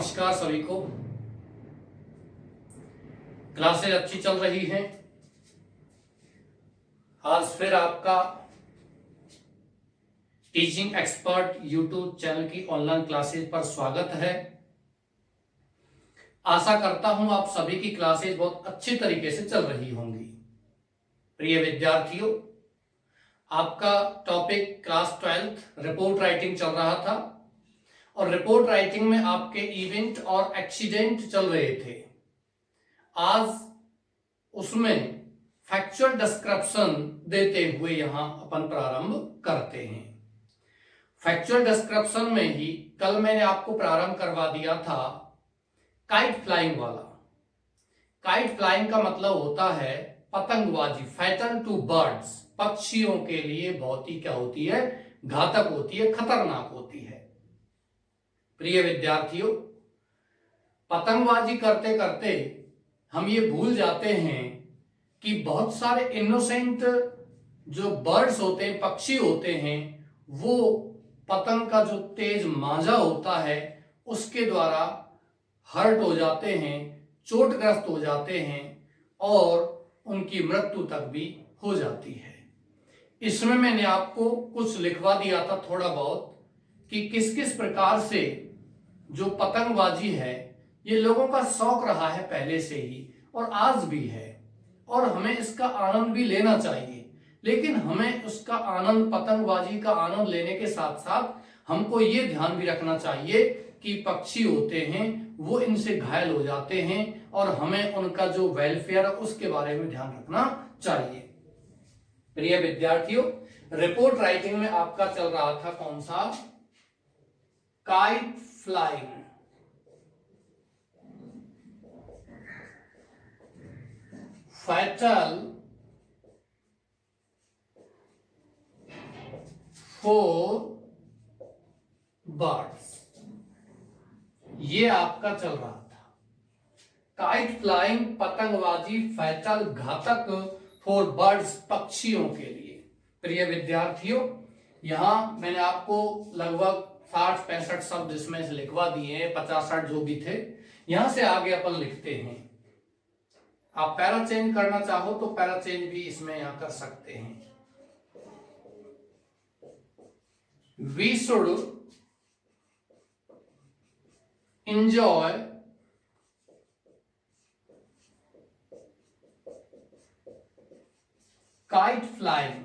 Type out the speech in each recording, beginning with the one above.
नमस्कार सभी को। क्लासेज अच्छी चल रही हैं। आज फिर आपका टीचिंग एक्सपर्ट यूट्यूब चैनल की ऑनलाइन क्लासेज पर स्वागत है। आशा करता हूं आप सभी की क्लासेज बहुत अच्छी तरीके से चल रही होंगी। प्रिय विद्यार्थियों, आपका topic class 12th report writing चल रहा था और रिपोर्ट राइटिंग में आपके इवेंट और एक्सीडेंट चल रहे थे। आज उसमें फैक्चुअल डिस्क्रिप्शन देते हुए यहां अपन प्रारंभ करते हैं। फैक्चुअल डिस्क्रिप्शन में ही कल मैंने आपको प्रारंभ करवा दिया था काइट फ्लाइंग वाला। काइट फ्लाइंग का मतलब होता है पतंगबाजी, फैटल टू बर्ड्स, पक्षियों के लिए बहुत ही क्या होती है, घातक होती है, खतरनाक होती है। प्रिय विद्यार्थियों, पतंगबाजी करते करते हम ये भूल जाते हैं कि बहुत सारे इनोसेंट जो बर्ड्स होते हैं, पक्षी होते हैं, वो पतंग का जो तेज मांझा होता है उसके द्वारा हर्ट हो जाते हैं, चोटग्रस्त हो जाते हैं और उनकी मृत्यु तक भी हो जाती है। इसमें मैंने आपको कुछ लिखवा दिया था थोड़ा बहुत कि किस किस प्रकार से जो पतंगबाजी है ये लोगों का शौक रहा है पहले से ही और आज भी है और हमें इसका आनंद भी लेना चाहिए। लेकिन हमें उसका आनंद, पतंगबाजी का आनंद लेने के साथ साथ हमको ये ध्यान भी रखना चाहिए कि पक्षी होते हैं वो इनसे घायल हो जाते हैं और हमें उनका जो वेलफेयर है उसके बारे में ध्यान रखना चाहिए। प्रिय विद्यार्थियों, रिपोर्ट राइटिंग में आपका चल रहा था कौन सा, kite flying. Fatal for birds, ये आपका चल रहा था। काइट फ्लाइंग, पतंगबाजी, फैटल, घातक फॉर बर्ड्स, पक्षियों के लिए। प्रिय विद्यार्थियों, यहां मैंने आपको लगभग 60-65 शब्द इसमें से लिखवा दिए हैं, 50-60 जो भी थे। यहां से आगे अपन लिखते हैं। आप पैरा चेंज करना चाहो तो पैरा चेंज भी इसमें यहां कर सकते हैं। We should enjoy kite flying,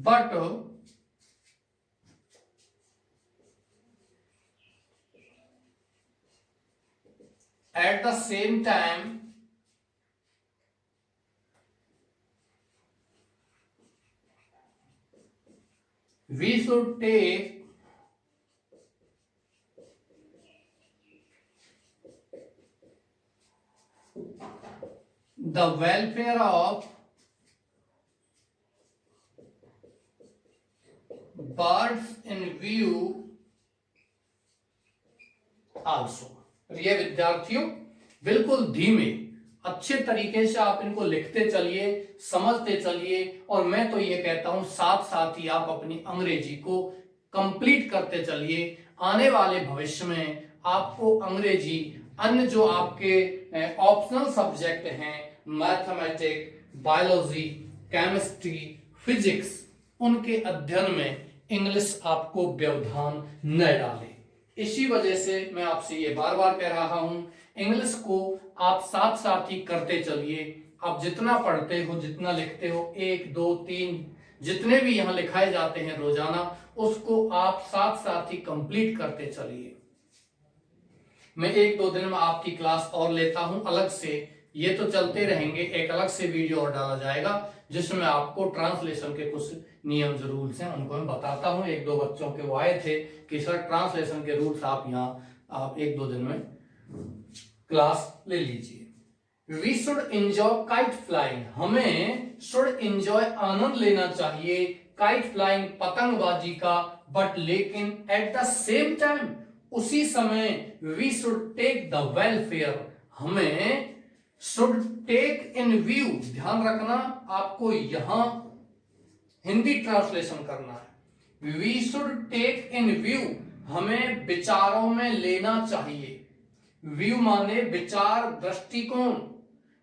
but at the same time we should take the welfare of birds in view also। प्रिय विद्यार्थियों, बिल्कुल धीमे अच्छे तरीके से आप इनको लिखते चलिए, समझते चलिए और मैं तो ये कहता हूं साथ साथ ही आप अपनी अंग्रेजी को कंप्लीट करते चलिए। आने वाले भविष्य में आपको अंग्रेजी, अन्य जो आपके ऑप्शनल सब्जेक्ट हैं, मैथमेटिक्स, बायोलॉजी, केमिस्ट्री, फिजिक्स, उनके अध्ययन में इंग्लिश आपको व्यवधान न डाले। इसी वजह से मैं आपसे ये बार बार कह रहा हूं, इंग्लिश को आप साथ साथ ही करते चलिए। आप जितना पढ़ते हो, जितना लिखते हो, 1, 2, 3 जितने भी यहां लिखाए जाते हैं रोजाना, उसको आप साथ साथ ही कंप्लीट करते चलिए। मैं 1-2 दिन में आपकी क्लास और लेता हूं अलग से, ये तो चलते रहेंगे। एक अलग से वीडियो और डाला जाएगा जिसमें आपको ट्रांसलेशन के कुछ नियम जो रूल्स हैं उनको मैं बताता हूं। 1-2 बच्चों के वो आए थे कि सर ट्रांसलेशन के रूल्स आप यहाँ आप 1-2 दिन में क्लास ले लीजिए। We should enjoy kite flying, हमें शुड एंजॉय आनंद लेना चाहिए काइट फ्लाइंग, पतंगबाजी का, बट लेकिन एट द सेम टाइम, उसी समय we should take the welfare, हमें शुड टेक इन व्यू, ध्यान रखना आपको यहां हिंदी ट्रांसलेशन करना है। We should take in view हमें विचारों में लेना चाहिए। व्यू माने विचार, दृष्टिकोण,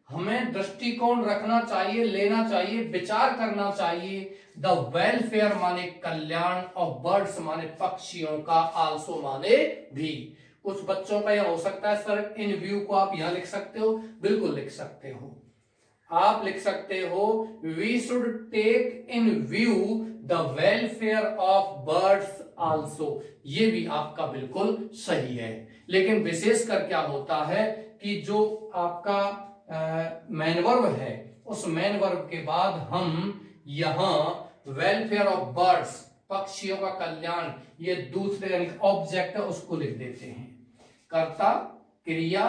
हमें दृष्टिकोण रखना चाहिए, लेना चाहिए, विचार करना चाहिए। द वेलफेयर माने कल्याण, और बर्ड्स माने पक्षियों का, आल्सो माने भी। कुछ बच्चों का यह हो सकता है सर इन व्यू को आप यहां लिख सकते हो, बिल्कुल लिख सकते हो, आप लिख सकते हो we should take in view the welfare of birds also, ये भी आपका बिल्कुल सही है। लेकिन विशेषकर क्या होता है कि जो आपका मेन वर्ब है, उस मेन वर्ब के बाद हम यहां वेलफेयर ऑफ बर्ड्स, पक्षियों का कल्याण, ये दूसरे ऑब्जेक्ट है उसको लिख देते हैं। कर्ता, क्रिया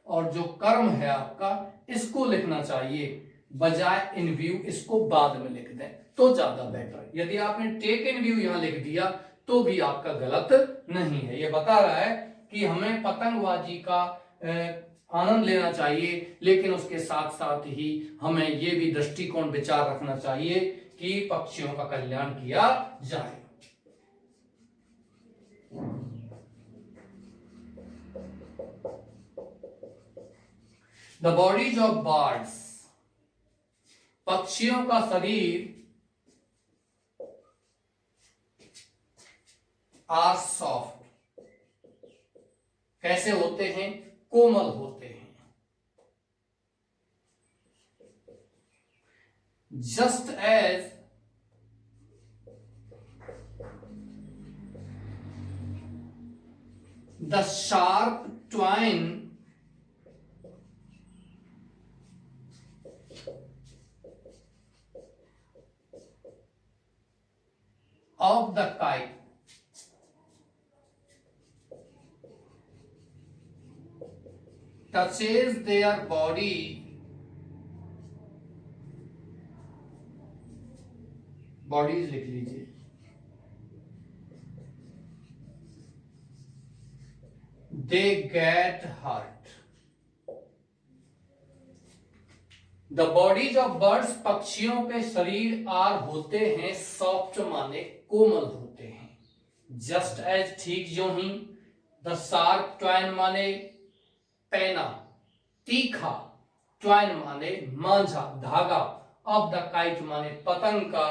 और जो कर्म है आपका, इसको लिखना चाहिए, बजाय इन व्यू इसको बाद में लिख दें तो ज्यादा बेटर। यदि आपने टेक इन व्यू यहां लिख दिया तो भी आपका गलत नहीं है। यह बता रहा है कि हमें पतंगबाजी का आनंद लेना चाहिए, लेकिन उसके साथ साथ ही हमें यह भी दृष्टिकोण, विचार रखना चाहिए कि पक्षियों का कल्याण किया जाए। द बॉडीज ऑफ बर्ड्स, पक्षियों का शरीर, आर सॉफ्ट, कैसे होते हैं, कोमल होते हैं। Just as the sharp twine of the kite touches their body, bodies लिख लीजिए, they get hurt। The bodies of birds, पक्षियों के शरीर, आर होते हैं, सॉफ्ट माने कोमल होते हैं। जस्ट एज, ठीक जो ही। द शार्प ट्वाइन माने पैना, तीखा, ट्वाइन माने मांझा, धागा, ऑफ द काइट माने पतंग का,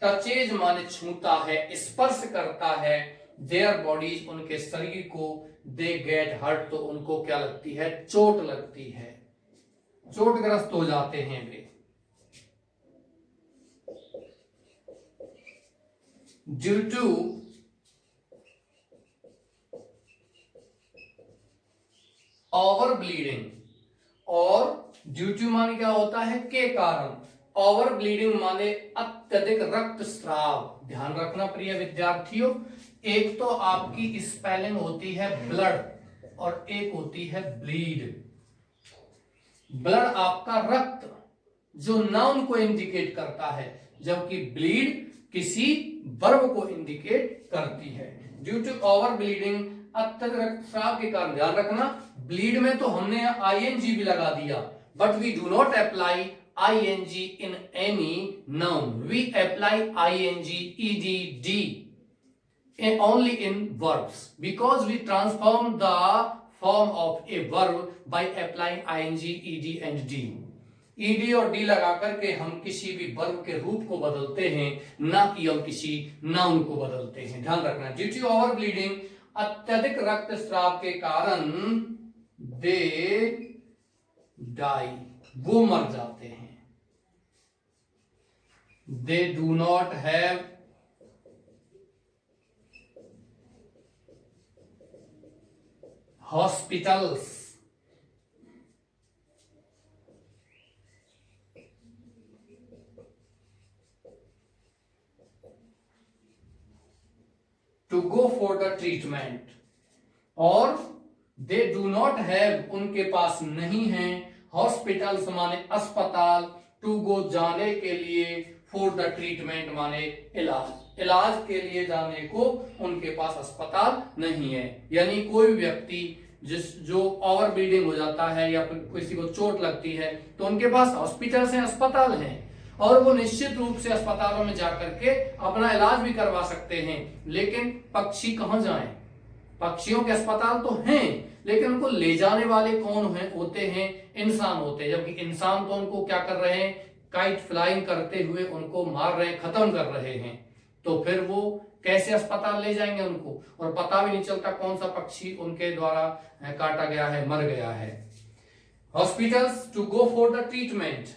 टचेज माने छूता है, स्पर्श करता है, देयर बॉडीज उनके शरीर को, दे गेट हर्ट तो उनको क्या लगती है, चोट लगती है, चोटग्रस्त हो जाते हैं वे। ड्यू टू ओवर ब्लीडिंग, और ड्यू टू माने क्या होता है, के कारण, ओवर ब्लीडिंग माने अत्यधिक रक्तस्राव। ध्यान रखना प्रिय विद्यार्थियों, एक तो आपकी स्पेलिंग होती है ब्लड और एक होती है ब्लीड। ब्लड आपका रक्त, जो नाउन को इंडिकेट करता है, जबकि ब्लीड किसी वर्ब को इंडिकेट करती है। ड्यू टू ओवर ब्लीडिंग, अत्यधिक रक्तस्राव के कारण। ध्यान रखना, ब्लीड में तो हमने आईएनजी भी लगा दिया, but we do not apply ING in any noun, we apply ING, ED, D only in verbs because we transform the form of a verb by applying ing, ed and d। ed और d लगा करके हम किसी भी verb के रूप को बदलते हैं, ना कि हम किसी नाउन को बदलते हैं। ध्यान रखना, ड्यू टू ओवर ब्लीडिंग, अत्यधिक रक्तस्राव के कारण, दे डाई, वो मर जाते हैं। They do not have hospitals to go for the treatment, और they do not have, उनके पास नहीं है, हॉस्पिटल्स माने अस्पताल, टू गो जाने के लिए, फॉर द ट्रीटमेंट माने इलाज, इलाज के लिए जाने को उनके पास अस्पताल नहीं है। यानी कोई व्यक्ति जो ओवर ब्लीडिंग हो जाता है या फिर किसी को चोट लगती है तो उनके पास हॉस्पिटल्स हैं, अस्पताल हैं, और वो निश्चित रूप से अस्पतालों में जाकर के अपना इलाज भी करवा सकते हैं। लेकिन पक्षी कहाँ जाएं? पक्षियों के अस्पताल तो हैं, लेकिन उनको ले जाने वाले कौन हैं? होते हैं इंसान होते हैं, जबकि इंसान तो उनको क्या कर रहे हैं? काइट फ्लाइंग करते हुए उनको मार रहे हैं, खत्म कर रहे हैं। तो फिर वो कैसे अस्पताल ले जाएंगे उनको? और पता भी नहीं चलता कौन सा पक्षी उनके द्वारा काटा गया है, मर गया है। Hospitals to go for the treatment,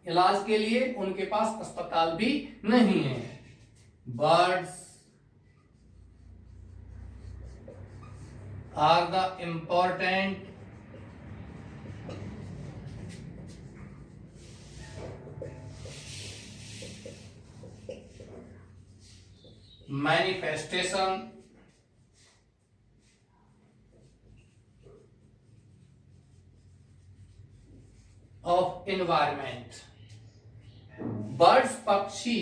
इलाज के लिए उनके पास अस्पताल भी नहीं है। Birds are the important manifestation of environment। Birds पक्षी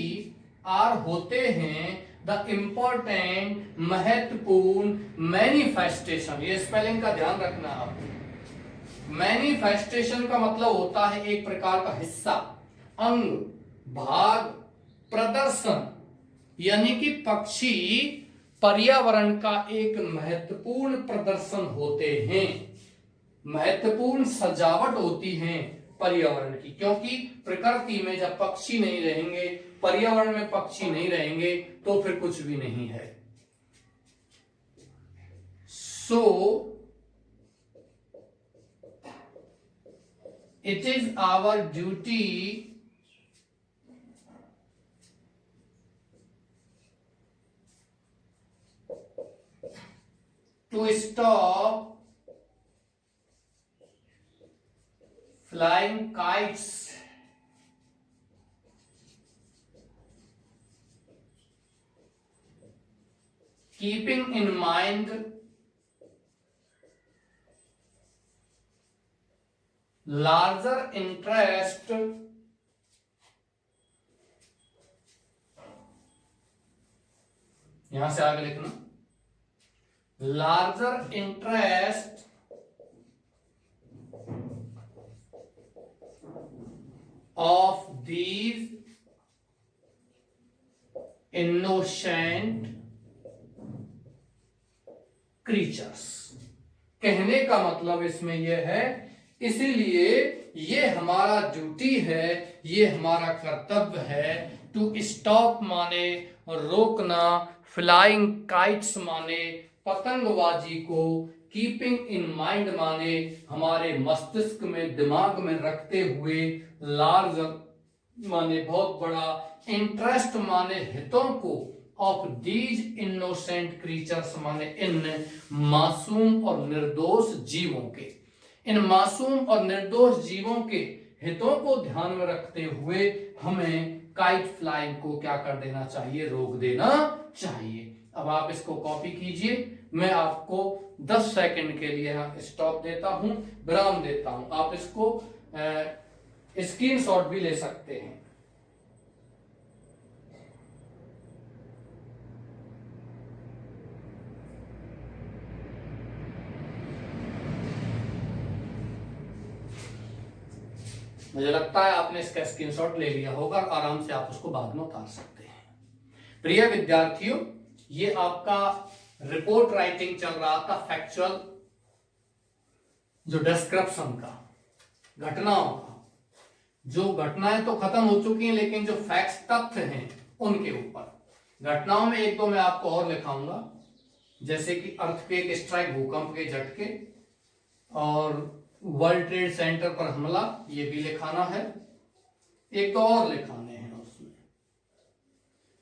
आर होते हैं द इम्पोर्टेंट महत्वपूर्ण मैनिफेस्टेशन। ये स्पेलिंग का ध्यान रखना आप। मैनिफेस्टेशन का मतलब होता है एक प्रकार का हिस्सा, अंग, भाग, प्रदर्शन। यानी कि पक्षी पर्यावरण का एक महत्वपूर्ण प्रदर्शन होते हैं, महत्वपूर्ण सजावट होती है पर्यावरण की। क्योंकि प्रकृति में जब पक्षी नहीं रहेंगे, पर्यावरण में पक्षी नहीं रहेंगे, तो फिर कुछ भी नहीं है। So it is our duty to stop flying kites keeping in mind larger interest यहां से आगे लिखना, larger interest of these innocent creatures। कहने का मतलब इसमें यह है, इसीलिए ये हमारा ड्यूटी है, ये हमारा कर्तव्य है। टू स्टॉप माने रोकना, फ्लाइंग काइट्स माने पतंगबाजी को, कीपिंग इन माइंड माने हमारे मस्तिष्क में, दिमाग में रखते हुए, लार्ज माने बहुत बड़ा, इंटरेस्ट माने हितों को, ऑफ दीज इनोसेंट क्रीचर्स माने इन मासूम और निर्दोष जीवों के, इन मासूम और निर्दोष जीवों के हितों को ध्यान में रखते हुए हमें काइट फ्लाइंग को क्या कर देना चाहिए? रोक देना चाहिए। अब आप इसको कॉपी कीजिए, मैं आपको 10 सेकंड के लिए स्टॉप देता हूं, विराम देता हूं। आप इसको स्क्रीनशॉट भी ले सकते हैं। मुझे लगता है आपने इसका स्क्रीनशॉट ले लिया होगा, आराम से आप उसको बाद में उतार सकते हैं। प्रिय विद्यार्थियों, ये आपका रिपोर्ट राइटिंग चल रहा था, फैक्चुअल जो डिस्क्रिप्शन का, घटनाओं का। जो घटनाएं तो खत्म हो चुकी हैं, लेकिन जो फैक्ट्स, तथ्य हैं उनके ऊपर। घटनाओं में एक दो मैं आपको और लिखाऊंगा, जैसे कि अर्थक्वेक स्ट्राइक, भूकंप के झटके, और वर्ल्ड ट्रेड सेंटर पर हमला, ये भी लिखाना है। एक तो और लिखाने हैं उसमें।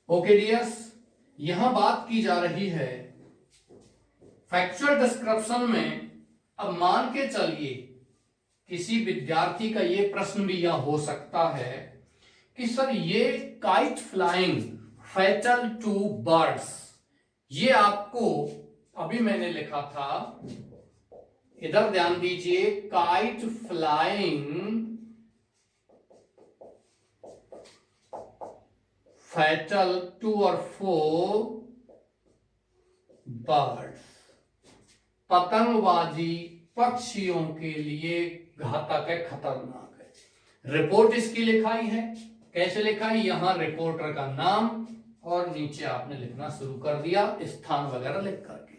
ओके डियर्स, यहां बात की जा रही है फैक्चुअल डिस्क्रिप्शन में। अब मान के चलिए किसी विद्यार्थी का ये प्रश्न भी यहां हो सकता है कि सर ये kite flying fatal to birds, ये आपको अभी मैंने लिखा था, इधर ध्यान दीजिए, काइट फ्लाइंग फैटल टू और फोर बर्ड्स, पतंगबाजी पक्षियों के लिए घातक है, खतरनाक है। रिपोर्ट इसकी लिखाई है, कैसे लिखा है, यहां रिपोर्टर का नाम और नीचे आपने लिखना शुरू कर दिया स्थान वगैरह लिख करके।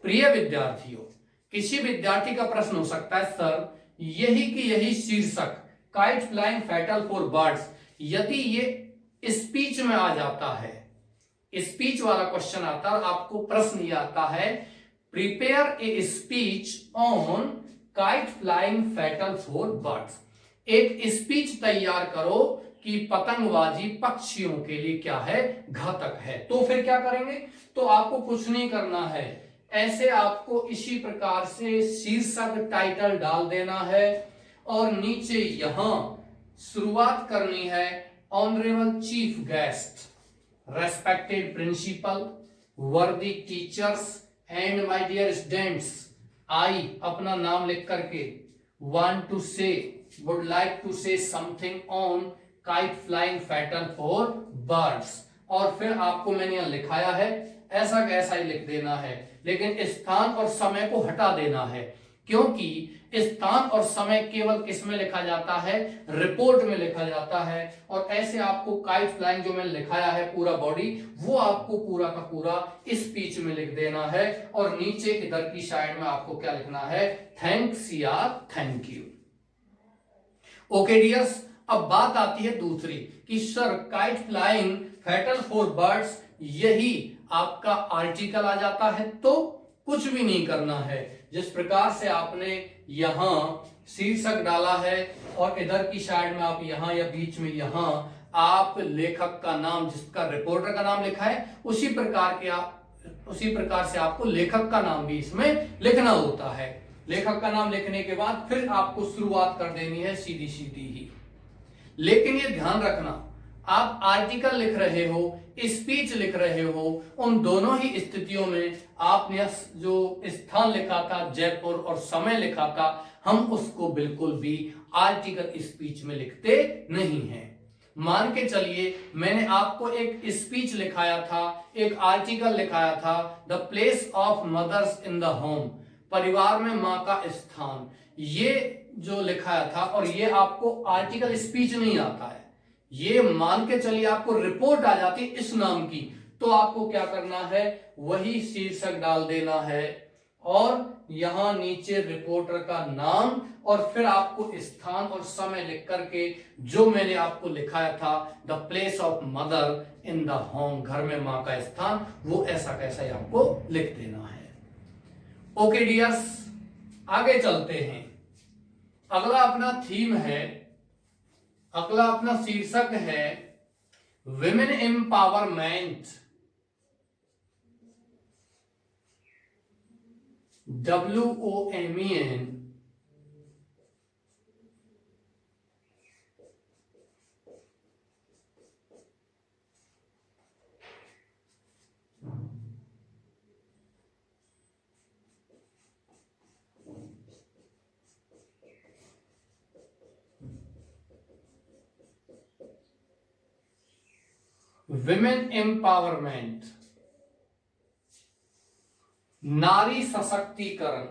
प्रिय विद्यार्थियों, किसी विद्यार्थी का प्रश्न हो सकता है सर यही कि यही शीर्षक kite flying fatal for birds यदि ये स्पीच में आ जाता है, स्पीच वाला क्वेश्चन आता है और आपको प्रश्न ये आता है prepare a speech on kite flying fatal for birds, एक स्पीच तैयार करो कि पतंगबाजी पक्षियों के लिए क्या है, घातक है। तो फिर क्या करेंगे, तो आपको कुछ नहीं करना है, ऐसे आपको इसी प्रकार से शीर्षक टाइटल डाल देना है और नीचे यहां शुरुआत करनी है honourable chief guest, respected principal, worthy teachers and my dear students, I अपना नाम लिख करके want to say, would like to say something on kite flying fatal for birds, और फिर आपको मैंने यहां लिखाया है ऐसा कैसा ही लिख देना है, लेकिन स्थान और समय को हटा देना है, क्योंकि स्थान और समय केवल किस में लिखा जाता है, रिपोर्ट में लिखा जाता है। और ऐसे आपको काइट फ्लाइंग जो मैंने लिखाया है पूरा बॉडी, वो आपको पूरा का पूरा स्पीच में लिख देना है और नीचे इधर की साइड में आपको क्या लिखना है, थैंक्स या थैंक यू। ओके डियर्स, अब बात आती है दूसरी कि sir kite flying fatal for birds यही आपका आर्टिकल आ जाता है, तो कुछ भी नहीं करना है। जिस प्रकार से आपने यहां शीर्षक डाला है और इधर की साइड में आप यहां या बीच में यहां आप लेखक का नाम, जिसका रिपोर्टर का नाम लिखा है, उसी प्रकार से आपको लेखक का नाम भी इसमें लिखना होता है। लेखक का नाम लिखने के बाद फिर आपको शुरुआत कर देनी है सीधी सीधी ही। लेकिन ये ध्यान रखना, आप आर्टिकल लिख रहे हो, स्पीच लिख रहे हो, उन दोनों ही स्थितियों में आपने जो स्थान लिखा था जयपुर और समय लिखा था, हम उसको बिल्कुल भी आर्टिकल स्पीच में लिखते नहीं हैं। मान के चलिए मैंने आपको एक स्पीच लिखाया था, एक आर्टिकल लिखाया था the place of mother's in the home, परिवार में मां का स्थान, ये जो लिखाया था, और ये आपको आर्टिकल स्पीच नहीं आता है, ये मान के चलिए आपको रिपोर्ट आ जाती इस नाम की, तो आपको क्या करना है, वही शीर्षक डाल देना है और यहां नीचे रिपोर्टर का नाम और फिर आपको स्थान और समय लिख करके जो मैंने आपको लिखाया था the place of mother in the home, घर में मां का स्थान, वो ऐसा कैसा ही आपको लिख देना है। ओके डियर्स, आगे चलते हैं। अगला अपना थीम है, अगला अपना शीर्षक है women empowerment, WOMEN, women empowerment, नारी सशक्तिकरण,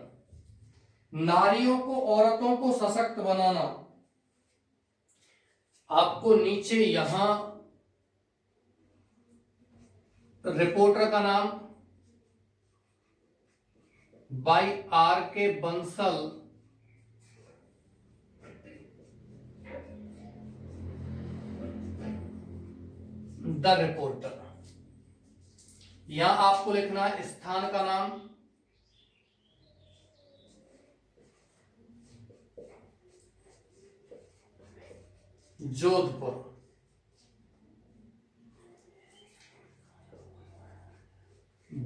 नारियों को, औरतों को सशक्त बनाना। आपको नीचे यहां रिपोर्टर का नाम by RK Bansal, the reporter, यहां आपको लिखना है स्थान का नाम, जोधपुर,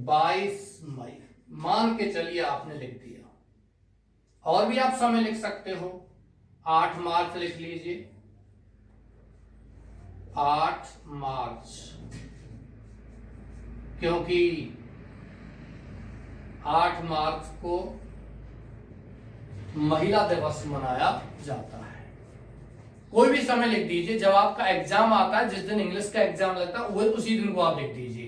22 मई, मान के चलिए आपने लिख दिया। और भी आप समय लिख सकते हो, 8 मार्च लिख लीजिए, 8 मार्च, क्योंकि 8 मार्च को महिला दिवस मनाया जाता है। कोई भी समय लिख दीजिए, जब आपका एग्जाम आता है, जिस दिन इंग्लिश का एग्जाम लगता है, वो उसी दिन को आप लिख दीजिए।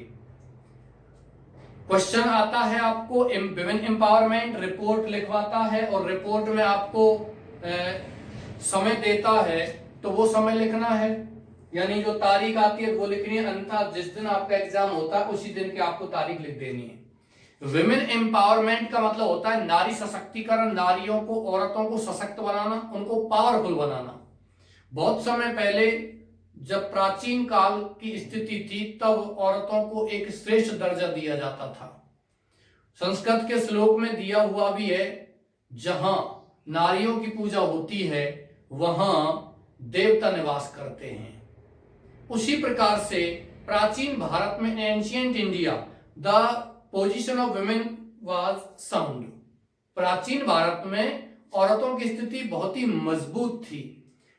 क्वेश्चन आता है आपको विमेन एम्पावरमेंट, रिपोर्ट लिखवाता है और रिपोर्ट में आपको समय देता है तो वो समय लिखना है, यानी जो तारीख आती है वो लिखनी है, अन्यथा जिस दिन आपका एग्जाम होता है उसी दिन की आपको तारीख लिख देनी है। विमेन एम्पावरमेंट का मतलब होता है नारी सशक्तिकरण, नारियों को, औरतों को सशक्त बनाना, उनको पावरफुल बनाना। बहुत समय पहले जब प्राचीन काल की स्थिति थी तब औरतों को एक श्रेष्ठ दर्जा दिया जाता था। संस्कृत के श्लोक में दिया हुआ भी है, जहां नारियों की पूजा होती है वहां देवता निवास करते हैं। उसी प्रकार से प्राचीन भारत में, ancient India, the position of women was sound. प्राचीन भारत में औरतों की स्थिति बहुत ही मजबूत थी,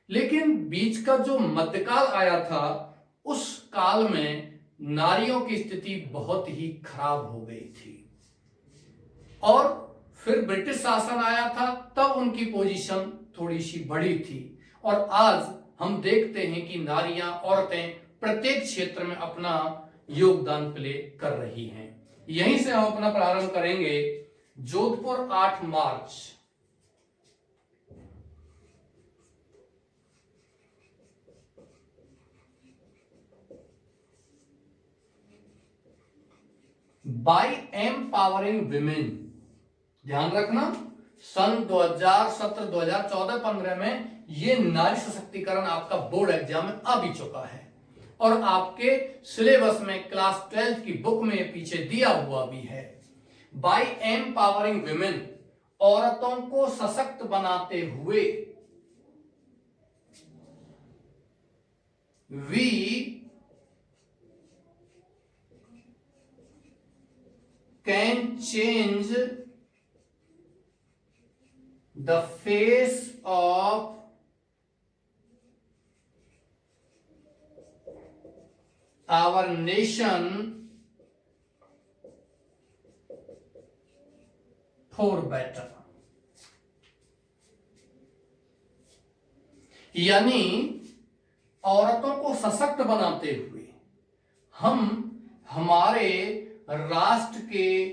लेकिन बीच का जो मध्यकाल आया था उस काल में नारियों की स्थिति बहुत ही खराब हो गई थी, और फिर ब्रिटिश शासन आया था, तब उनकी पोजीशन थोड़ी सी बढ़ी थी। और आज हम देखते हैं कि नारियां, औरतें प्रत्येक क्षेत्र में अपना योगदान प्ले कर रही हैं। यहीं से हम अपना प्रारंभ करेंगे। जोधपुर 8 मार्च। बाय एम्पावरिंग विमेन, ध्यान रखना, सन 2017, 2014, 15 में ये नारी सशक्तिकरण आपका बोर्ड एग्जाम में आ भी चुका है, और आपके सिलेबस में क्लास 12 की बुक में पीछे दिया हुआ भी है। बाय एम्पावरिंग विमेन, औरतों को सशक्त बनाते हुए, we can change the face of our nation for better। यानी औरतों को सशक्त बनाते हुए हम हमारे राष्ट्र के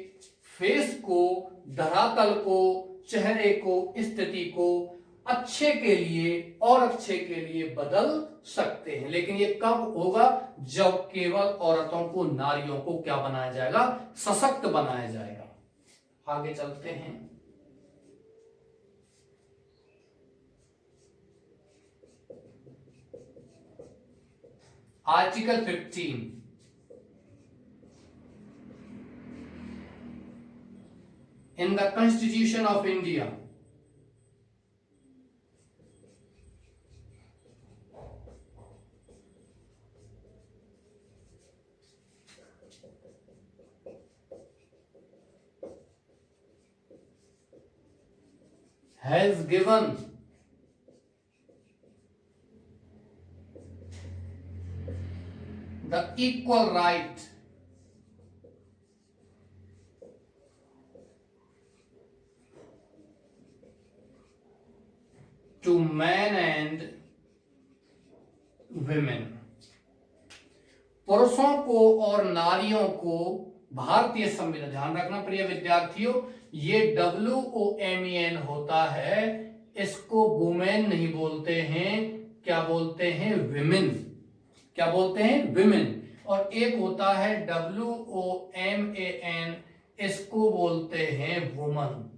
फेस को, धरातल को, चेहरे को, स्थिति को अच्छे के लिए और अच्छे के लिए बदल सकते हैं। लेकिन ये कब होगा? जब केवल औरतों को, नारियों को क्या बनाया जाएगा? सशक्त बनाया जाएगा। आगे चलते हैं। Article 15, in the Constitution of India, has given the equal right to men and women। पुरुषों को और नारियों को भारतीय संविधान, ध्यान रखना प्रिय विद्यार्थियों, ये WOMEN होता है, इसको वुमेन नहीं बोलते हैं, क्या बोलते हैं? विमेन। क्या बोलते हैं? विमेन। और एक होता है WOMAN, इसको बोलते हैं वुमन।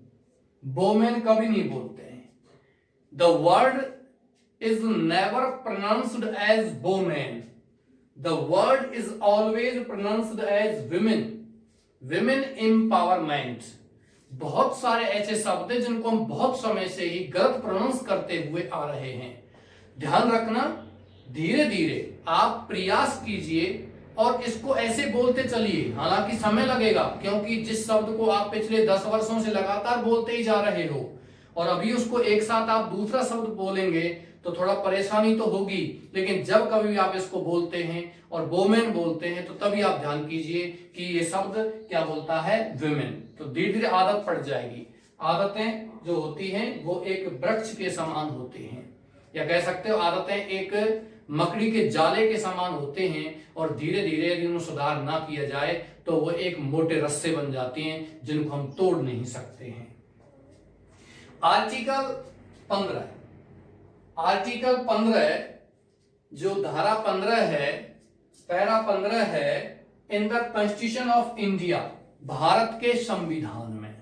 वोमेन कभी नहीं बोलते हैं। The word is never pronounced as women, the word is always pronounced as women. Women empowerment. बहुत सारे ऐसे शब्द हैं जिनको हम बहुत समय से ही गलत प्रोनाउंस करते हुए आ रहे हैं। ध्यान रखना, धीरे धीरे आप प्रयास कीजिए और इसको ऐसे बोलते चलिए। हालांकि समय लगेगा, क्योंकि जिस शब्द को आप पिछले 10 वर्षों से लगातार बोलते ही जा रहे हो और अभी उसको एक साथ आप दूसरा शब्द बोलेंगे तो थोड़ा परेशानी तो होगी। लेकिन जब कभी भी आप इसको बोलते हैं और वोमेन बोलते हैं तो तभी आप ध्यान कीजिए कि ये शब्द क्या बोलता है? विमेन। तो धीरे धीरे आदत पड़ जाएगी। आदतें जो होती हैं वो एक वृक्ष के समान होती हैं, या कह सकते हो आदतें एक मकड़ी के जाले के समान होते हैं, और धीरे धीरे यदि उन्हें सुधार ना किया जाए तो वो एक मोटे रस्से बन जाती हैं जिनको हम तोड़ नहीं सकते हैं। आर्टिकल 15, आर्टिकल 15 जो धारा 15 है, पैरा 15 है, in the constitution of India, Bharat के संविधान में,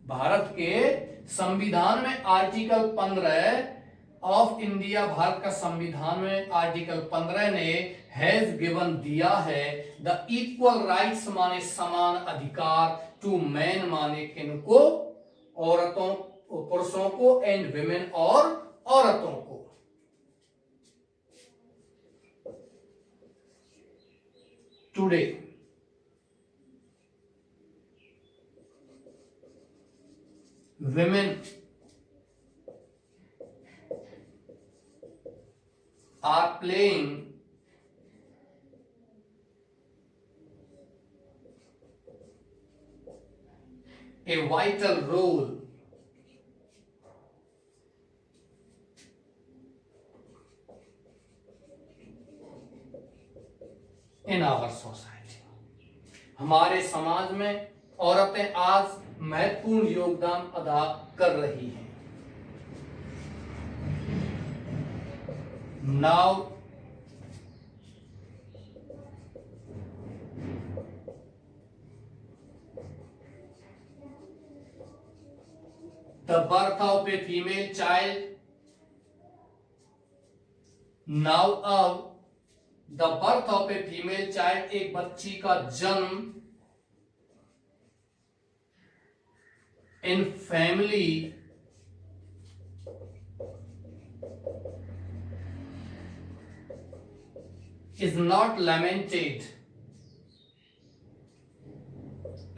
भारत के संविधान में आर्टिकल 15 ऑफ इंडिया, भारत का संविधान में आर्टिकल 15 ने हैज गिवन दिया है द इक्वल राइट्स माने समान अधिकार, टू मैन माने किनको, औरतों पुरुषों को, एंड विमेन और औरतों को। Today women are playing a vital role in our society। हमारे समाज में औरतें आज महत्वपूर्ण योगदान अदा कर रही हैं। Now the birth of a female child, now अब the birth of a female child, एक बच्ची का जन्म in family is not lamented।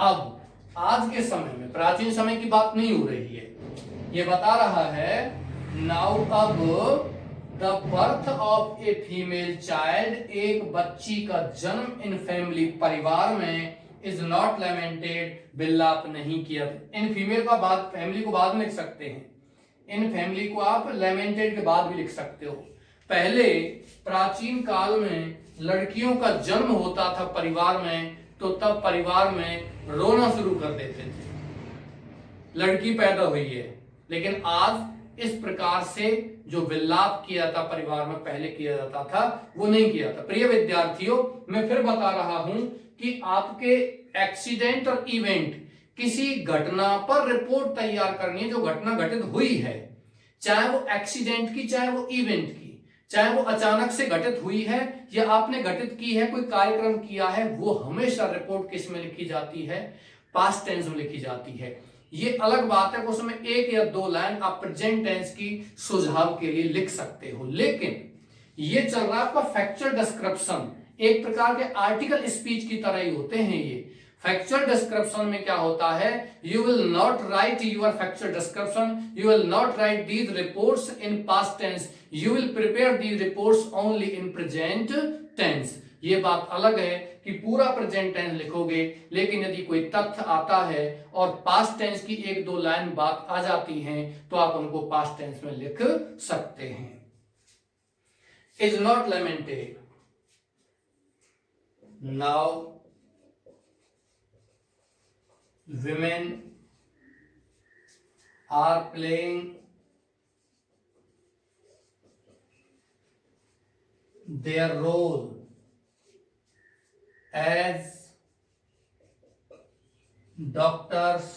अब आज के समय में, प्राचीन समय की बात नहीं हो रही है, ये बता रहा है नाउ अब the birth of a female child, एक बच्ची का जन्म इन फैमिली, परिवार में, इज नॉट लेमेंटेड, विलाप नहीं किया। इन फीमेल का बाद, फैमिली को बाद में लिख सकते हैं, इन फैमिली को आप लेमेंटेड के बाद भी लिख सकते हो। पहले प्राचीन काल में लड़कियों का जन्म होता था परिवार में, तो तब परिवार में रोना शुरू कर देते थे, लड़की पैदा हुई है। लेकिन आज इस प्रकार से जो विलाप किया था परिवार में पहले किया जाता था, वो नहीं किया था। प्रिय विद्यार्थियों, मैं फिर बता रहा हूं कि आपके एक्सीडेंट और इवेंट, किसी घटना पर रिपोर्ट तैयार करनी है जो घटना घटित हुई है, चाहे वो एक्सीडेंट की, चाहे वो इवेंट की, चाहे वो अचानक से घटित हुई है या आपने घटित की है, कोई कार्यक्रम किया है, वो हमेशा रिपोर्ट किस में लिखी जाती है? पास्ट टेंस में लिखी जाती है। ये अलग बात है, उसमें एक या दो लाइन आप प्रेजेंट टेंस की सुझाव के लिए लिख सकते हो, लेकिन ये चल रहा है आपका फैक्चुअल डिस्क्रिप्शन, एक प्रकार के आर्टिकल स्पीच की तरह ही होते हैं ये। फैक्चुअल डिस्क्रिप्शन में क्या होता है? You will not write your factual description, you will not write these reports in past tense, you will prepare these reports only in present tense. ये बात अलग है कि पूरा प्रेजेंट टेंस लिखोगे, लेकिन यदि कोई तथ्य आता है और पास्ट टेंस की एक दो लाइन बात आ जाती है तो आप उनको पास्ट टेंस में लिख सकते हैं। Is not lamented, now women are playing their role as doctors,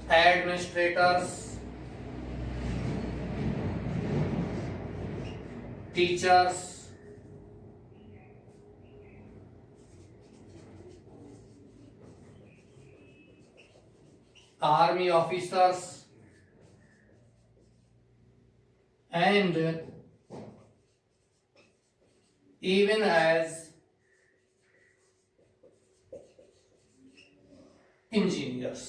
administrators, teachers, army officers, and even as engineers।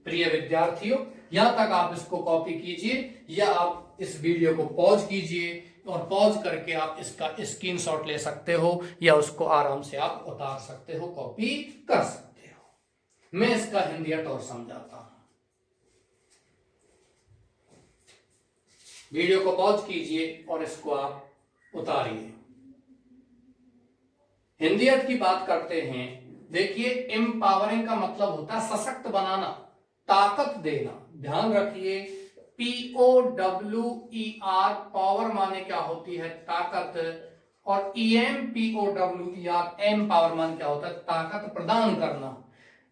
प्रिय विद्यार्थियों, यहां तक आप इसको कॉपी कीजिए या आप इस वीडियो को पॉज कीजिए और पॉज करके आप इसका स्क्रीनशॉट ले सकते हो या उसको आराम से आप उतार सकते हो, कॉपी कर सकते हो। मैं इसका हिंदी और समझाता हूं। वीडियो को पॉज कीजिए और इसको आप उतारिए। हिंदियत की बात करते हैं देखिए एम्पावरिंग का मतलब होता है सशक्त बनाना, ताकत देना। ध्यान रखिए POWER पावर माने क्या होती है, ताकत, और EMPOWER एम पावर मान क्या होता है, ताकत प्रदान करना।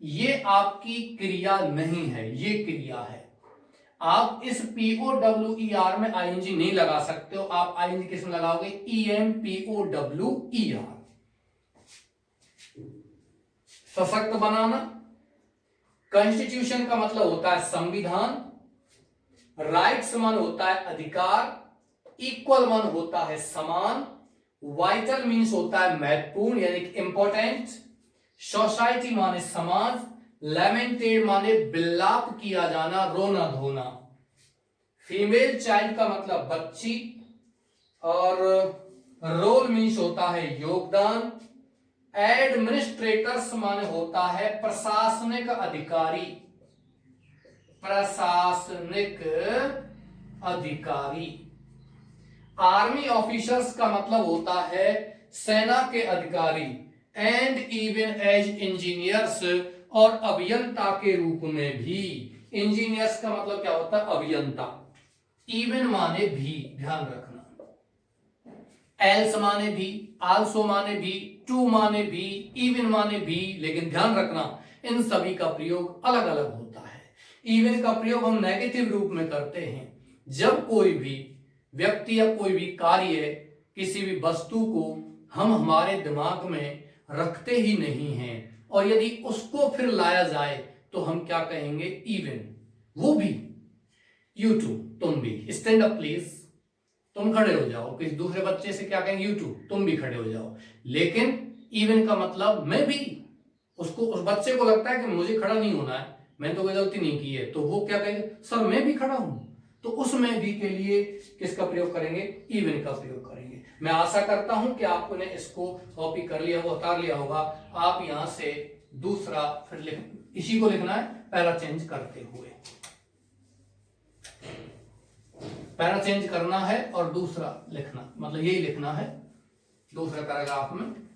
ये आपकी क्रिया नहीं है, ये क्रिया है। आप इस POWER में ING नहीं लगा सकते हो, आप ING किसमें लगाओगे, EMPOWER, सशक्त बनाना। कॉन्स्टिट्यूशन का मतलब होता है संविधान, राइट्स मान होता है अधिकार, इक्वल मान होता है समान, वाइटल मीन्स होता है महत्वपूर्ण यानी कि इंपॉर्टेंट, सोसाइटी माने समाज, लेमेंटेड माने विलाप किया जाना, रोना धोना, फीमेल चाइल्ड का मतलब बच्ची, और रोल मीन्स होता है योगदान, एडमिनिस्ट्रेटर्स माने होता है प्रशासनिक अधिकारी, प्रशासनिक अधिकारी, आर्मी ऑफिसर्स का मतलब होता है सेना के अधिकारी, एंड इवन एज इंजीनियर्स, और अभियंता के रूप में भी। इंजीनियर्स का मतलब क्या होता है, अभियंता। इवन माने भी, ध्यान रखना, एल्स माने भी, आल्सो माने भी, टू माने भी, इवन माने भी, लेकिन ध्यान रखना इन सभी का प्रयोग अलग अलग होता है। इवन का प्रयोग हम नेगेटिव रूप में करते हैं जब कोई भी व्यक्ति या कोई भी कार्य, किसी भी वस्तु को हम हमारे दिमाग में रखते ही नहीं हैं और यदि उसको फिर लाया जाए तो हम क्या कहेंगे, इवन। वो भी, यू टू, तुम भी, स्टैंड अप प्लीज, तुम खड़े हो जाओ। किसी दूसरे बच्चे से क्या कहेंगे, यू टू, तुम भी खड़े हो जाओ। लेकिन इवन का मतलब मैं भी, उसको, उस बच्चे को लगता है कि मुझे खड़ा नहीं होना है, मैंने तो कोई गलती नहीं की है, तो वो क्या कहेंगे, सर मैं भी खड़ा हूं। तो उसमें भी के लिए किसका प्रयोग करेंगे, इवन का प्रयोग करेंगे। मैं आशा करता हूं कि आपने इसको कॉपी कर लिया होगा, उतार लिया होगा। आप यहां से दूसरा फिर इसी को लिखना है पैरा चेंज करते हुए, पैरा चेंज करना है और दूसरा लिखना, मतलब यही लिखना है दूसरा पैराग्राफ में।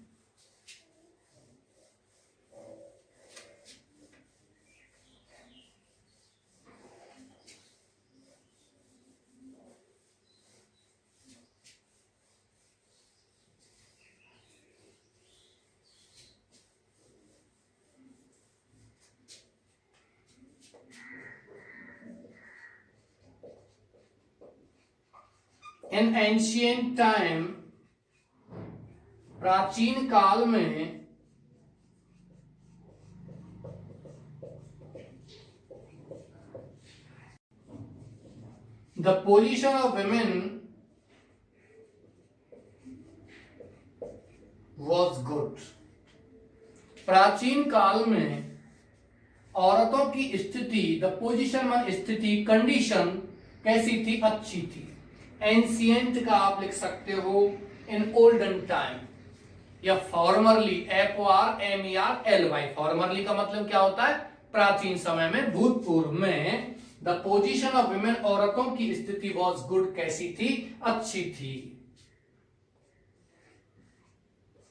इन एंशियंट टाइम, प्राचीन काल में, the position of women was good. प्राचीन काल में औरतों की स्थिति, द पोजीशन में स्थिति, कंडीशन कैसी थी, अच्छी थी। एंशियंट का आप लिख सकते हो इन ओल्डन टाइम, या फॉर्मरली, FORMERLY, फॉर्मरली का मतलब क्या होता है, प्राचीन समय में, भूतपूर्व में। द पोजीशन ऑफ वुमेन, औरतों की स्थिति, वॉज गुड, कैसी थी, अच्छी थी।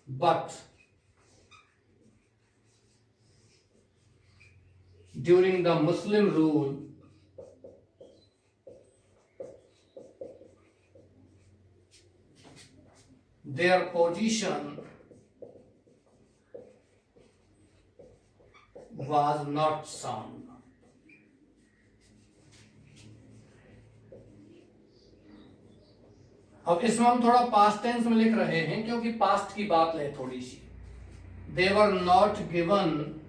But during the Muslim rule, their position was not sound. अब इसमें हम थोड़ा पास्ट टेंस में लिख रहे हैं क्योंकि पास्ट की बात ले थोड़ी सी। They were not given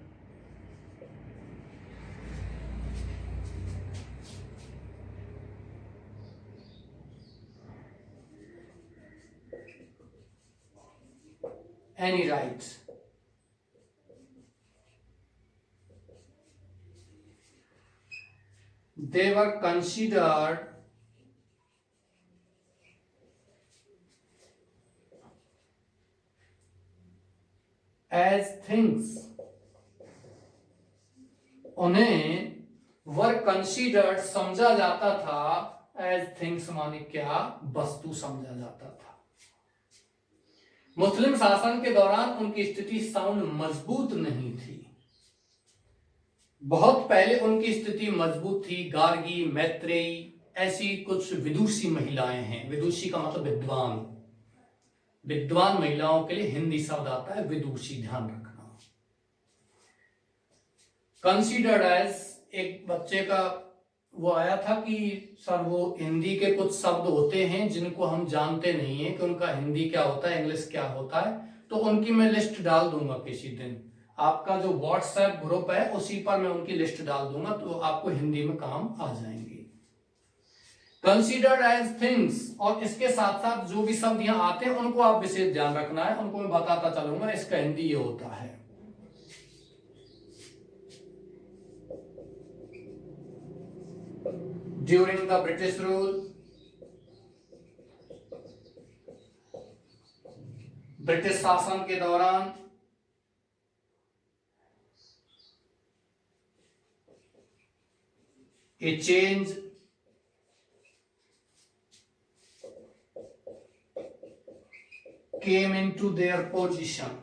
any rights. They were considered as things. उन्हें वर कंसीडर्ड, समझा जाता था, एज थिंग्स माने क्या, वस्तु समझा जाता था। मुस्लिम शासन के दौरान उनकी स्थिति साउंड मजबूत नहीं थी। बहुत पहले उनकी स्थिति मजबूत थी। गार्गी, मैत्रेयी ऐसी कुछ विदुषी महिलाएं हैं। विदुषी का मतलब विद्वान। विद्वान महिलाओं के लिए हिंदी शब्द आता है विदुषी, ध्यान रखना। कंसीडर्ड एज, एक बच्चे का वो आया था कि सर वो हिंदी के कुछ शब्द होते हैं जिनको हम जानते नहीं है कि उनका हिंदी क्या होता है, इंग्लिश क्या होता है, तो उनकी मैं लिस्ट डाल दूंगा किसी दिन। आपका जो व्हाट्सएप ग्रुप है उसी पर मैं उनकी लिस्ट डाल दूंगा, तो आपको हिंदी में काम आ जाएंगे। कंसीडर्ड एज थिंग्स, और इसके साथ साथ जो भी शब्द यहाँ आते हैं उनको आप विशेष ध्यान रखना है, उनको मैं बताता चलूंगा इसका हिंदी ये होता है। During the British rule, British शासन के दौरान a change came into their position.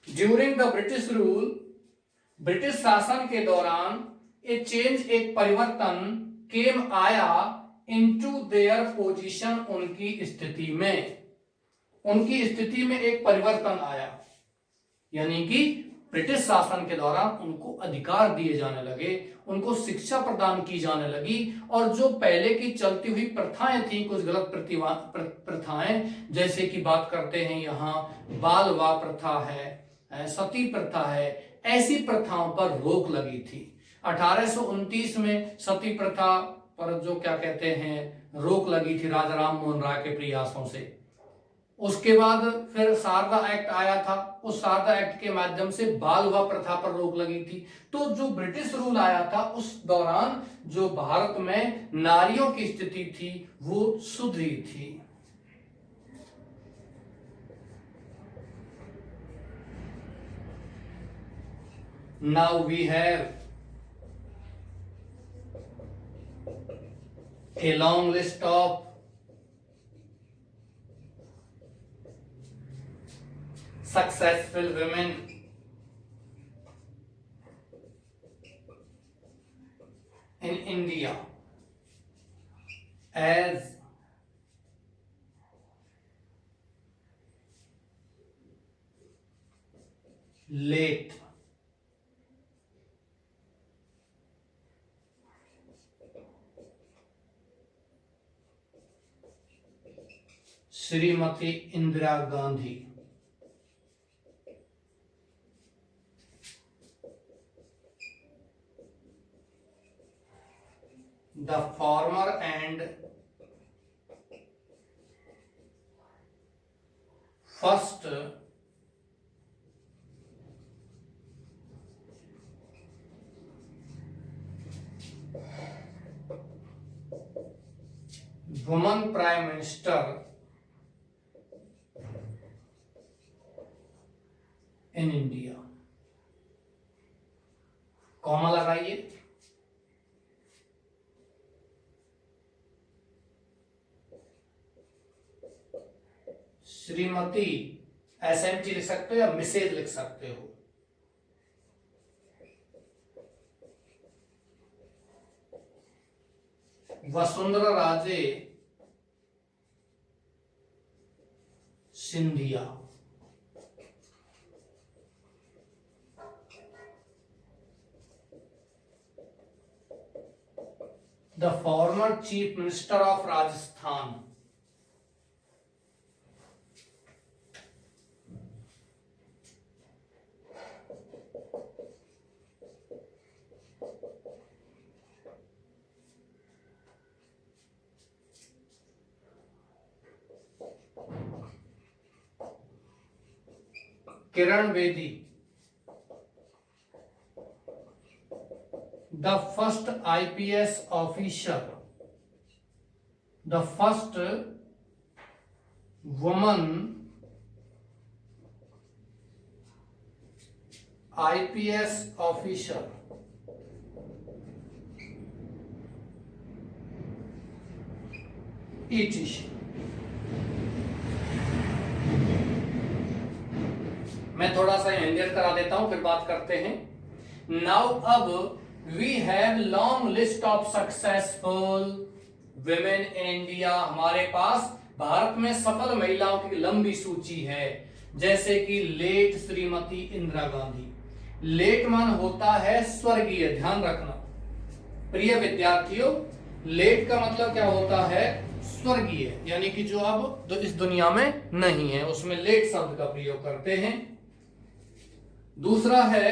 During the British rule, British शासन के दौरान ए चेंज, एक परिवर्तन, केम आया, इनटू देयर पोजीशन, उनकी स्थिति में, उनकी स्थिति में एक परिवर्तन आया, यानी कि ब्रिटिश शासन के दौरान उनको अधिकार दिए जाने लगे, उनको शिक्षा प्रदान की जाने लगी, और जो पहले की चलती हुई प्रथाएं थी, कुछ गलत प्रथाएं, जैसे कि बात करते हैं यहाँ बाल विवाह प्रथा है, सती प्रथा है, ऐसी प्रथाओं पर रोक लगी थी। 1829 में सती प्रथा पर जो क्या कहते हैं रोक लगी थी राजा राम मोहन राय के प्रयासों से। उसके बाद फिर शारदा एक्ट आया था, उस शारदा एक्ट के माध्यम से बाल विवाह प्रथा पर रोक लगी थी। तो जो ब्रिटिश रूल आया था उस दौरान जो भारत में नारियों की स्थिति थी वो सुधरी थी। Now we have a long list of successful women in India as late Shrimati Indira Gandhi, the former and first woman prime minister in India. Comma लगाइए। श्रीमती एसएमटी लिख सकते हो या मिसेज लिख सकते हो। Vasundhara Raje Scindia, the former chief minister of Rajasthan, Kiran Bedi, the first IPS officer, the first woman IPS officer, etc. मैं थोड़ा सा इंडियन करा देता हूं, फिर बात करते हैं। नाउ अब we have long list of successful women in India. हमारे पास भारत में सफल महिलाओं की लंबी सूची है, जैसे कि लेट श्रीमती इंदिरा गांधी। लेट मान होता है स्वर्गीय, ध्यान रखना प्रिय विद्यार्थियों। लेट का मतलब क्या होता है? स्वर्गीय, यानी कि जो अब इस दुनिया में नहीं है, उसमें लेट शब्द का प्रयोग करते हैं। दूसरा है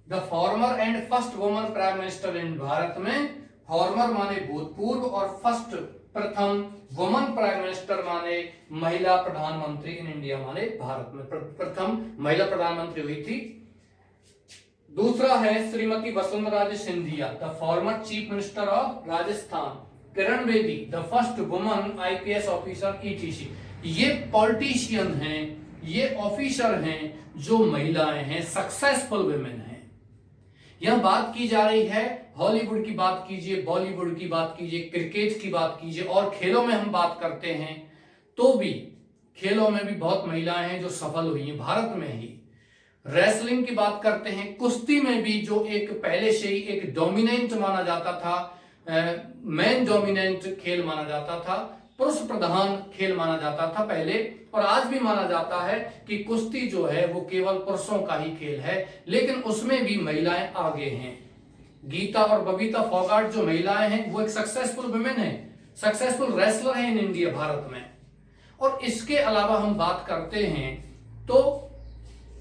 the former and first woman prime minister in. Bharat में फॉर्मर माने भूतपूर्व और फर्स्ट प्रथम, वुमन प्राइम मिनिस्टर माने महिला प्रधानमंत्री इन इंडिया, माने भारत में प्रथम महिला प्रधानमंत्री हुई थी। दूसरा है Shrimati Vasundhara Raje Scindia, the former chief minister of Rajasthan. Kiran Bedi, the first woman IPS officer ETC. ये पॉलिटिशियन हैं, ये ऑफिसर हैं जो महिलाएं हैं, सक्सेसफुल वुमेन हैं। यहां बात की जा रही है हॉलीवुड की बात कीजिए, बॉलीवुड की बात कीजिए, क्रिकेट की बात कीजिए, और खेलों में हम बात करते हैं तो भी खेलों में भी बहुत महिलाएं हैं जो सफल हुई हैं भारत में ही। रेसलिंग की बात करते हैं, कुश्ती में भी जो एक पहले से ही एक डोमिनेंट माना जाता था, मैन डोमिनेंट खेल माना जाता था, पुरुष प्रधान खेल माना जाता था पहले, और आज भी माना जाता है कि कुश्ती जो है वो केवल पुरुषों का ही खेल है, लेकिन उसमें भी महिलाएं आगे हैं। गीता और बबीता फोगाट जो महिलाएं हैं वो एक सक्सेसफुल वुमेन है, सक्सेसफुल रेसलर है इन इंडिया, भारत में। और इसके अलावा हम बात करते हैं तो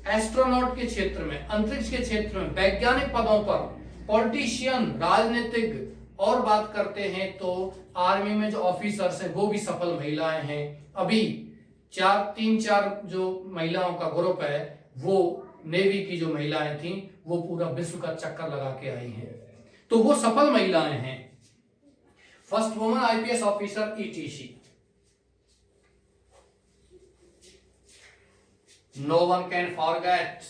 एस्ट्रोनॉट के क्षेत्र में, अंतरिक्ष के क्षेत्र में, वैज्ञानिक पदों पर, पॉलिटिशियन, राजनीतिक, और बात करते हैं तो आर्मी में जो ऑफिसर्स हैं वो भी सफल महिलाएं हैं। अभी 3-4 जो महिलाओं का ग्रुप है वो नेवी की जो महिलाएं थी वो पूरा विश्व का चक्कर लगा के आई हैं, तो वो सफल महिलाएं हैं। First woman IPS officer etc. No one can forget.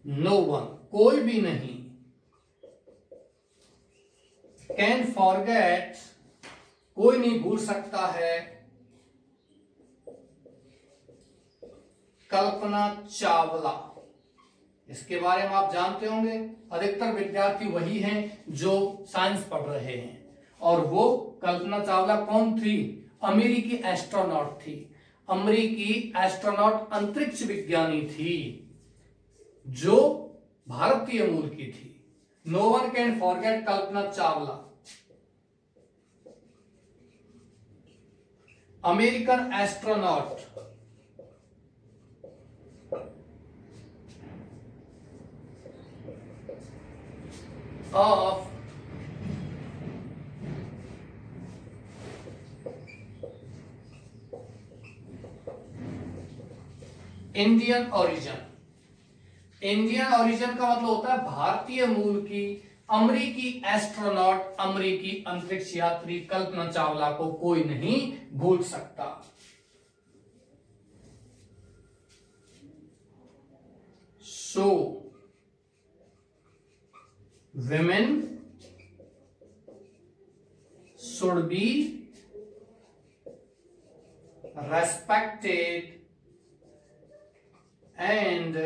No one, कोई भी नहीं, can forget, कोई नहीं भूल सकता है, कल्पना चावला। इसके बारे में आप जानते होंगे, अधिकतर विद्यार्थी वही हैं जो साइंस पढ़ रहे हैं। और वो कल्पना चावला कौन थी? अमेरिकी एस्ट्रोनॉट थी, अमेरिकी एस्ट्रोनॉट, अंतरिक्ष विज्ञानी थी जो भारतीय मूल की थी। No one can forget Kalpana Chawla, American astronaut. Of Indian origin. Indian origin का मतलब होता है भारतीय मूल की, अमेरिकी एस्ट्रोनॉट, अमेरिकी अंतरिक्ष यात्री कल्पना चावला को कोई नहीं भूल सकता। सो women should be respected and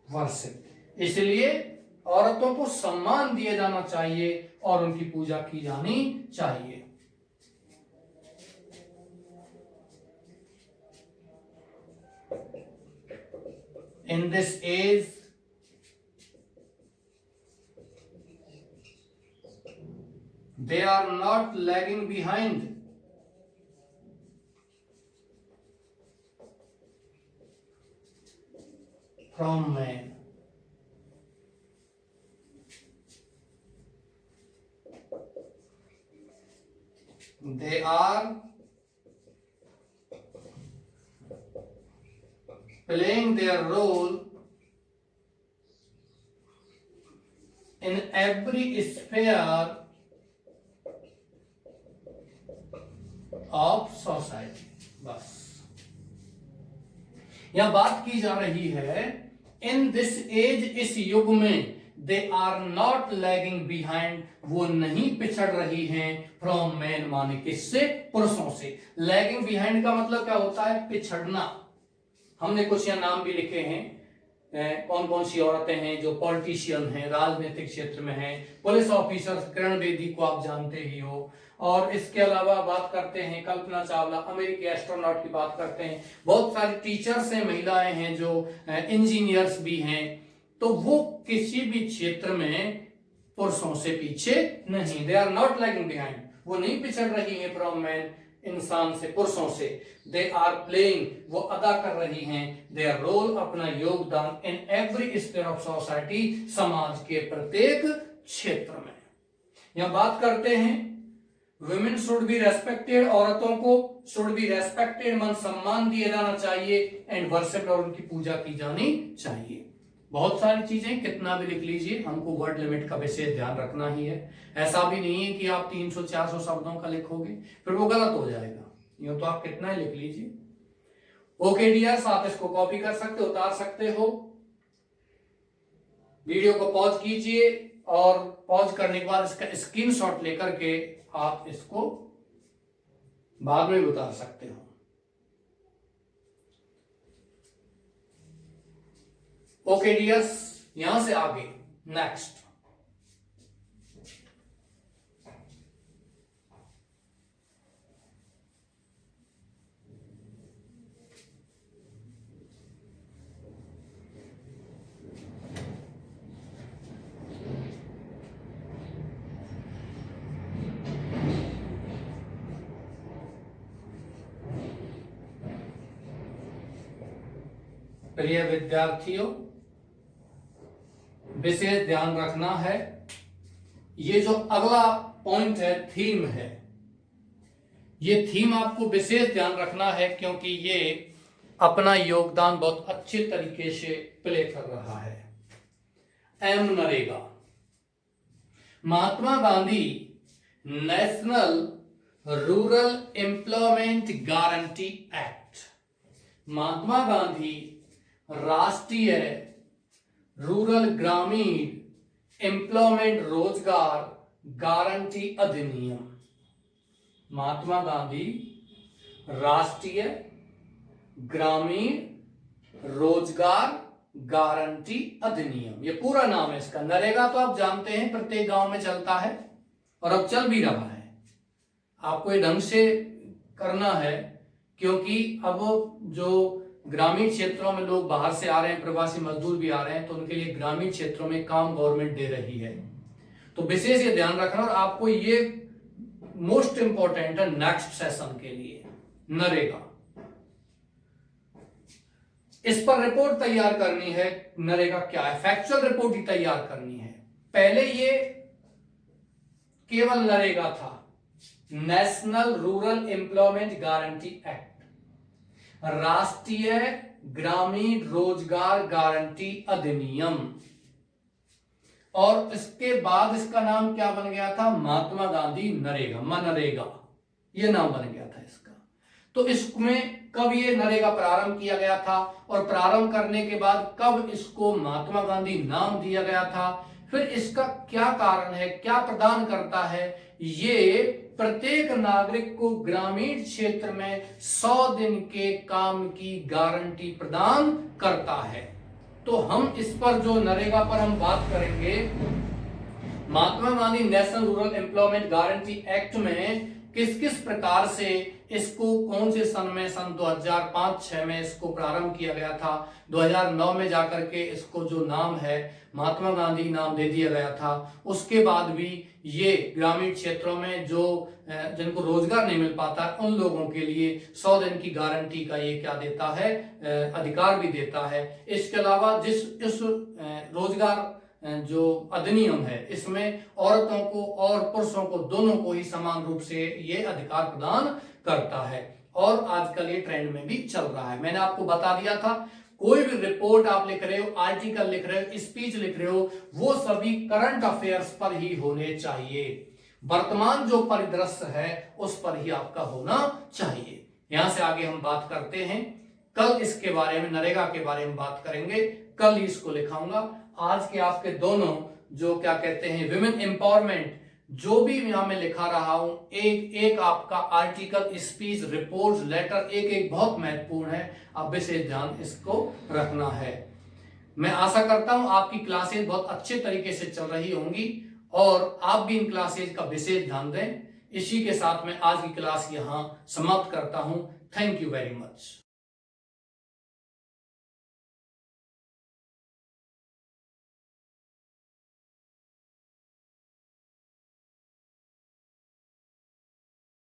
worshipped। इसलिए औरतों को सम्मान दिया जाना चाहिए और उनकी पूजा की जानी चाहिए। In this age, they are not lagging behind. From men. They are playing their role in every sphere of society। बस यह बात की जा रही है इन दिस एज, इस युग में, they are not lagging behind, वो नहीं पिछड़ रही हैं फ्रॉम मैन, माने किससे, पुरुषों से। लैगिंग बिहाइंड का मतलब क्या होता है, पिछड़ना। हमने कुछ यहाँ नाम भी लिखे हैं, कौन कौन सी औरतें हैं जो पॉलिटिशियन हैं, राजनीतिक क्षेत्र में हैं, पुलिस ऑफिसर किरण बेदी को आप जानते ही हो, और इसके अलावा बात करते हैं कल्पना चावला, अमेरिकी एस्ट्रोनॉट की बात करते हैं, बहुत सारी टीचर्स हैं, महिलाएं हैं जो इंजीनियर्स भी हैं, तो वो किसी भी क्षेत्र में पुरुषों से पीछे नहीं, they are not lagging behind, वो नहीं पिछड़ रही है फ्रॉम मैन, इंसान से, पुरुषों से। दे आर प्लेइंग, वो अदा कर रही हैं देयर रोल, अपना योगदान, in every sphere of society, समाज के प्रत्येक क्षेत्र में। यहां बात करते हैं वुमेन शुड बी रेस्पेक्टेड, औरतों को शुड बी रेस्पेक्टेड, मन सम्मान दिया जाना चाहिए, एंड वर्शिप्ड, और उनकी पूजा की जानी चाहिए। बहुत सारी चीजें, कितना भी लिख लीजिए, हमको वर्ड लिमिट का विशेष ध्यान रखना ही है। ऐसा भी नहीं है कि आप 300-400 शब्दों का लिखोगे फिर वो गलत हो जाएगा, यूं तो आप कितना ही लिख लीजिए। ओके डियर्स, आप इसको कॉपी कर सकते हो, उतार सकते हो। वीडियो को पॉज कीजिए और पॉज करने के बाद इसका स्क्रीनशॉट लेकर के आप इसको बाद में उतार सकते हो। ओके डियर्स, यहां से आगे नेक्स्ट, प्रिय विद्यार्थियों, विशेष ध्यान रखना है, ये जो अगला पॉइंट है, थीम है, ये थीम आपको विशेष ध्यान रखना है, क्योंकि ये अपना योगदान बहुत अच्छे तरीके से प्ले कर रहा है। M NREGA, Mahatma Gandhi national rural employment guarantee act, Mahatma Gandhi राष्ट्रीय रूरल ग्रामीण एम्प्लॉयमेंट रोजगार गारंटी अधिनियम, महात्मा गांधी राष्ट्रीय ग्रामीण रोजगार गारंटी अधिनियम, ये पूरा नाम है इसका। नरेगा तो आप जानते हैं प्रत्येक गांव में चलता है और अब चल भी रहा है, आपको ये ढंग से करना है, क्योंकि अब जो ग्रामीण क्षेत्रों में लोग बाहर से आ रहे हैं, प्रवासी मजदूर भी आ रहे हैं, तो उनके लिए ग्रामीण क्षेत्रों में काम गवर्नमेंट दे रही है, तो विशेष ये ध्यान रखना। और आपको ये मोस्ट इंपॉर्टेंट है नेक्स्ट सेशन के लिए, नरेगा, इस पर रिपोर्ट तैयार करनी है। नरेगा क्या है, फैक्चुअल रिपोर्ट ही तैयार करनी है। पहले ये केवल नरेगा था, national rural employment guarantee act, राष्ट्रीय ग्रामीण रोजगार गारंटी अधिनियम, और इसके बाद इसका नाम क्या बन गया था, महात्मा गांधी नरेगा, मनरेगा, ये नाम बन गया था इसका। तो इसमें कब ये नरेगा प्रारंभ किया गया था, और प्रारंभ करने के बाद कब इसको महात्मा गांधी नाम दिया गया था, फिर इसका क्या कारण है, क्या प्रदान करता है, ये प्रत्येक नागरिक को ग्रामीण क्षेत्र में 100 दिन के काम की गारंटी प्रदान करता है। तो हम इस पर जो नरेगा पर हम बात करेंगे, Mahatma Gandhi national rural employment guarantee act में किस किस प्रकार से इसको, कौन से सन में, सन 2005-6 में इसको प्रारंभ किया गया था, 2009 में जाकर के इसको जो नाम है महात्मा गांधी नाम दे दिया गया था। उसके बाद भी ये ग्रामीण क्षेत्रों में जो जिनको रोजगार नहीं मिल पाता उन लोगों के लिए 100 दिन की गारंटी का ये क्या देता है, अधिकार भी देता है। इसके अलावा इस रोजगार जो अधिनियम है, इसमें औरतों को और पुरुषों को दोनों को ही समान रूप से ये अधिकार प्रदान करता है, और आजकल ये ट्रेंड में भी चल रहा है। मैंने आपको बता दिया था, कोई भी रिपोर्ट आप लिख रहे हो, आर्टिकल लिख रहे हो, स्पीच लिख रहे हो, वो सभी करंट अफेयर्स पर ही होने चाहिए, वर्तमान जो परिदृश्य है उस पर ही आपका होना चाहिए। यहां से आगे हम बात करते हैं, कल इसके बारे में, नरेगा के बारे में बात करेंगे, कल ही इसको लिखाऊंगा। आज के आपके दोनों जो क्या कहते हैं विमेन एम्पावरमेंट, जो भी यहां मैं लिखा रहा हूं, एक एक आपका आर्टिकल, स्पीच, रिपोर्ट, लेटर, एक एक बहुत महत्वपूर्ण है। अब विशेष ध्यान इसको रखना है। मैं आशा करता हूं आपकी क्लासेज बहुत अच्छे तरीके से चल रही होंगी और आप भी इन क्लासेज का विशेष ध्यान दें। इसी के साथ मैं आज की क्लास यहां समाप्त करता हूं। Thank you very much.